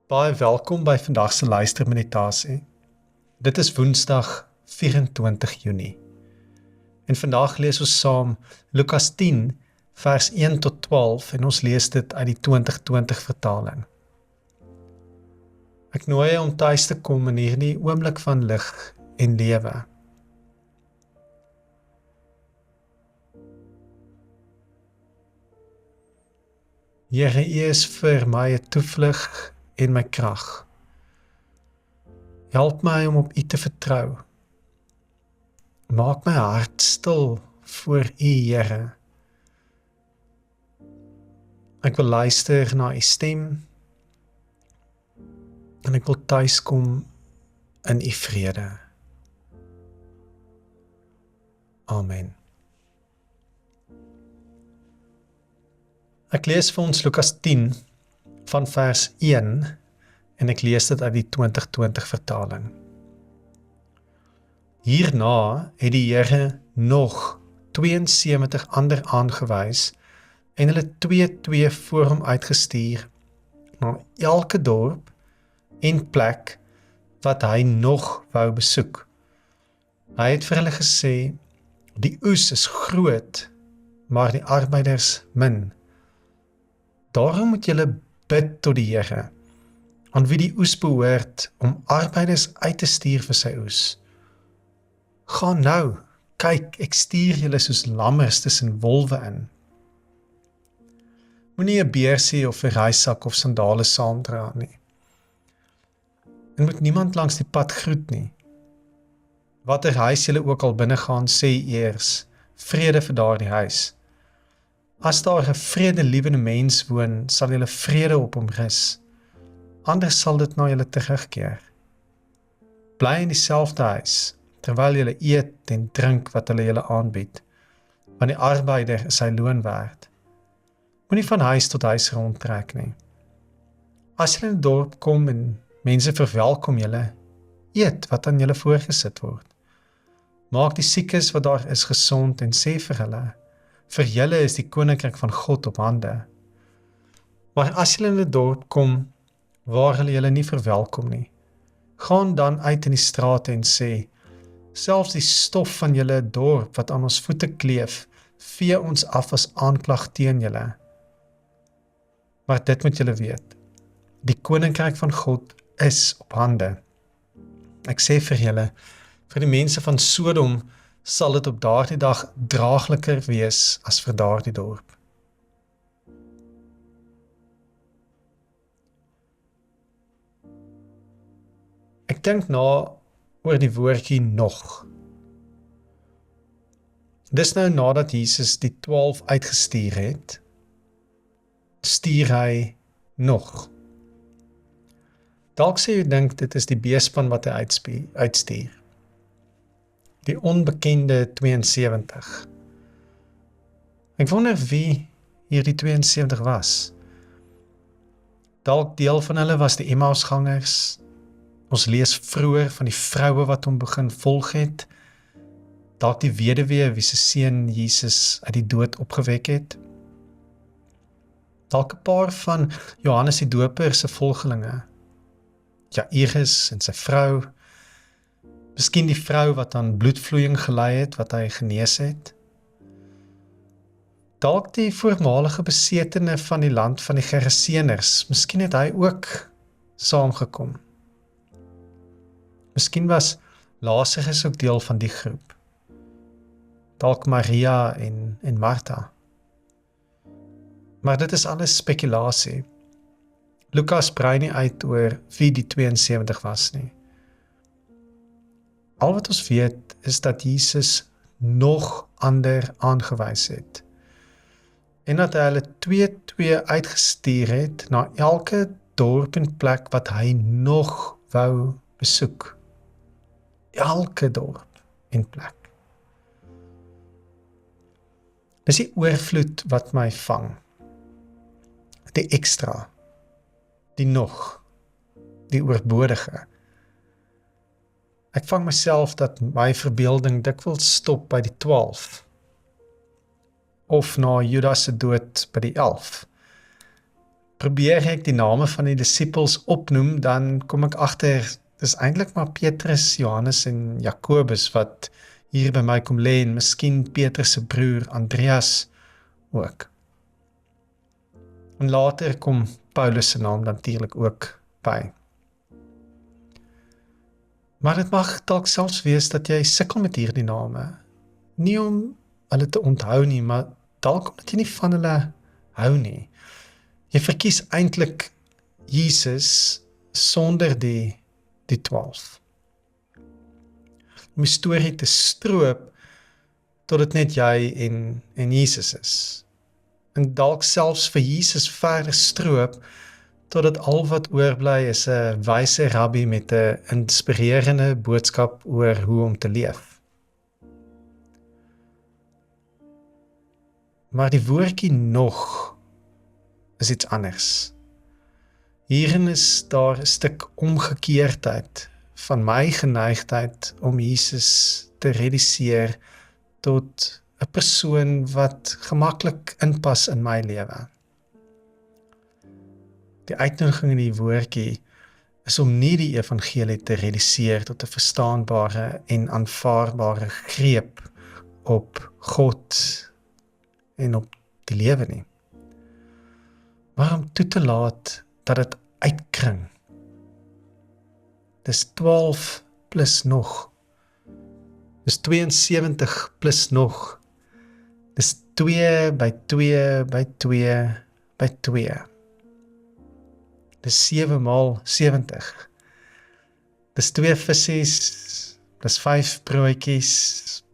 Baie welkom by vandag se luistermeditasie. Dit is Woensdag 24 Junie. En vandag lees ons saam Lukas 10 vers 1 tot 12 en ons lees dit uit die 2020 vertaling. Ek nooi jou om tuis te kom in hierdie oomblik van lig en lewe. Here, U is vir my 'n toevlug en my krag. Help my om op U te vertrou. Maak my hart stil voor U, Here. Ek wil luister na U stem en ek wil tuiskom in U vrede. Amen. Ek lees vir ons Lukas 10 van vers 1 en ek lees dit uit die 2020 vertaling. Hierna het die Here nog 72 ander aangewys en hulle 2 voor hom uitgestuur na elke dorp en plek wat hy nog wou besoek. Hy het vir hulle gesê, die oes is groot, maar die arbeiders min. Daarom moet julle bid tot die Here, aan wie die oes behoort, om arbeiders uit te stuur vir sy oes. Gaan nou, kyk, ek stuur julle soos lammers tussen wolwe in. Moenie 'n beersie of 'n reissak of sandale saamdra nie. En moet niemand langs die pad groet nie. Watter huis julle ook al binnegaan, sê eers, vrede vir daardie huis. As daar 'n vredelewende mens woon, sal julle vrede op hom rus. Anders sal dit na julle terugkeer. Bly in dieselfde huis, terwyl julle eet en drink wat hulle julle aanbied, want die arbeider is sy loon werd. Moenie van huis tot huis rondtrek nie. As julle in 'n dorp kom en mense verwelkom julle, eet wat aan julle voorgesit word. Maak die siekes wat daar is gesond en sê vir hulle, vir julle is die koninkryk van God op hande. Maar as julle in 'n dorp kom, waar hulle julle nie verwelkom nie, gaan dan uit in die strate en sê, selfs die stof van julle dorp wat aan ons voete kleef, vee ons af as aanklag teen julle. Maar dit moet julle weet, die koninkryk van God is op hande. Ek sê vir julle, vir die mense van Sodom sal dit op daardie dag draagliker wees as vir daardie dorp. Ek dink na oor die woordjie nog. Dis nou nadat Jesus die 12 uitgestuur het, stuur hy nog. Dalk sê jy dink dit is die B-span wat hy uitstuur. Die onbekende 72. Ek wonder wie hier die 72 was. Dalk deel van hulle was die Emmausgangers. Ons lees vroeër van die vroue wat hom begin volg het. Dalk die weduwee wie se seun Jesus uit die dood opgewek het. Dalk 'n paar van Johannes die Doper se volgelinge. Jairus en sy vrou. Miskien die vrou wat aan bloedvloeiing gelei het, wat hy genees het. Dalk die voormalige besetene van die land van die Geraseners. Miskien het hy ook saamgekom. Miskien was Lazarus ook deel van die groep. Dalk Maria en Martha. Maar dit is alles spekulasie. Lukas brei nie uit oor wie die 72 was nie. Al wat ons weet is dat Jesus nog ander aangewys het. En dat hy hulle 2 uitgestuur het na elke dorp en plek wat hy nog wou besoek. Elke dorp en plek. Dis die oorvloed wat my vang. Die ekstra. Die nog. Die oorbodige. Ek vang myself dat my verbeelding dikwels stop by die 12. Of na Judas se dood by die 11. probeer ek die name van die disippels opnoem, dan kom ek agter, dis eintlik maar Petrus, Johannes en Jakobus wat hier by my kom lê, en miskien Petrus se broer Andreas ook. En later kom Paulus se naam natuurlik ook by. Maar dit mag dalk selfs wees dat jy sukkel met hierdie name. Nie om hulle te onthou nie, maar dalk omdat jy nie van hulle hou nie. Jy verkies eintlik Jesus sonder die 12. Om die storie te stroop tot dit net jy en Jesus is. En dalk selfs vir Jesus verder stroop totdat al wat oorbly is 'n wyse rabbi met 'n inspirerende boodskap oor hoe om te leef. Maar die woordjie nog is iets anders. Hierin is daar 'n stuk omgekeerdheid van my geneigtheid om Jesus te reduseer tot 'n persoon wat gemaklik inpas in my lewe. Die uitnodiging in die woordjie is om nie die evangelie te reduseer tot 'n verstaanbare en aanvaarbare greep op God en op die lewe nie. Maar om toe te laat dat dit uitkring. Dis 12 plus nog. Dis 72 plus nog. Dis 2 by 2 by 2 by 2. Dis 7 maal 70. Dis 2 visse plus 5 broodjies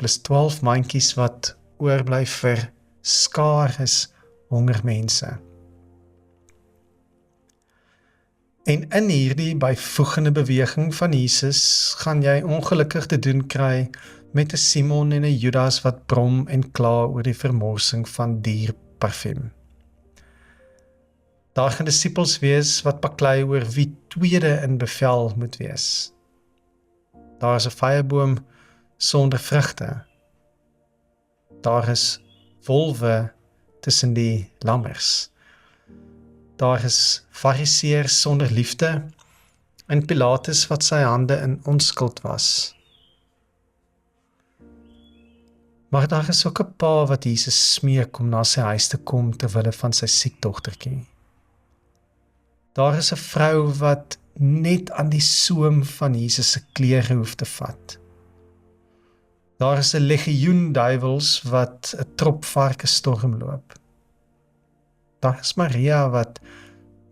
plus 12 mandjies wat oorbly vir skares hongermense. En in hierdie byvoegende beweging van Jesus gaan jy ongelukkig te doen kry met 'n Simon en 'n Judas wat brom en kla oor die vermorsing van duur parfum. Daar gaan disippels wees wat baklei oor wie tweede in bevel moet wees. Daar is 'n vyeboom sonder vrugte. Daar is wolwe tussen die lammers. Daar is fariseërs sonder liefde en Pilatus wat sy hande in onskuld was. Maar daar is ook 'n pa wat Jesus smeek om na sy huis te kom terwille van sy siek dogtertjie. Daar is 'n vrou wat net aan die soem van Jesus se klere hoef te vat. Daar is 'n legioen duiwels wat 'n trop varke stormloop. Daar is Maria wat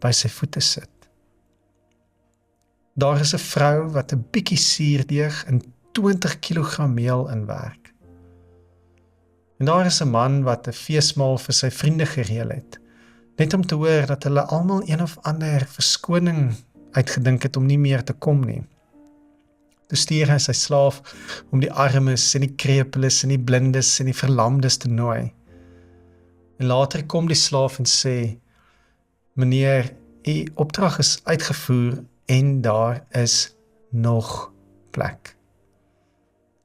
by sy voete sit. Daar is 'n vrou wat 'n bietjie suurdeeg in 20 kg meel inwerk. En daar is 'n man wat 'n feesmaal vir sy vriende gereël het, net om te hoor dat hulle almal een of ander verskoning uitgedink het om nie meer te kom nie. Toe stuur hy sy slaaf om die armes en die krepeles en die blindes en die verlamdes te nooi. En later kom die slaaf en sê, meneer, u opdrag is uitgevoer en daar is nog plek.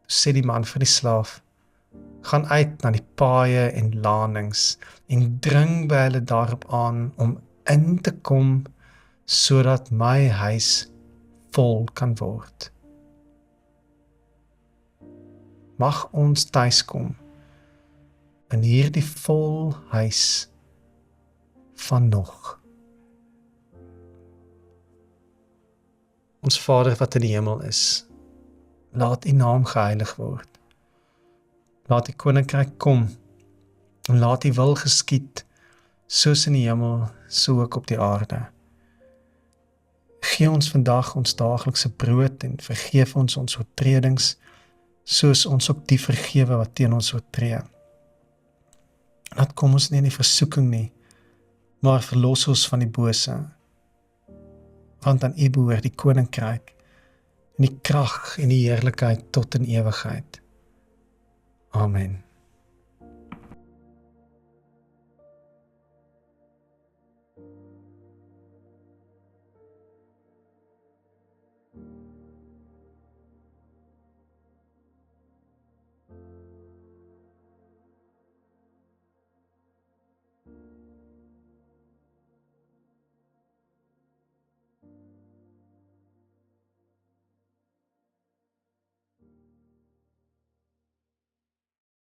Toe sê die man vir die slaaf, gaan uit na die paaie en lanings en dring by hulle daarop aan om in te kom sodat my huis vol kan word. Mag ons tuiskom in hierdie vol huis van nog. Ons Vader wat in die hemel is, laat u naam geheilig word. Laat die koninkryk kom en laat die wil geskied, soos in die hemel, so ook op die aarde. Gee ons vandag ons daaglikse brood en vergeef ons oortredings, soos ons ook die vergewe wat teen ons oortree. Laat kom ons nie in die versoeking nie, maar verlos ons van die bose. Want aan u behoort die koninkryk, en die krag en die heerlikheid tot in ewigheid. Amen.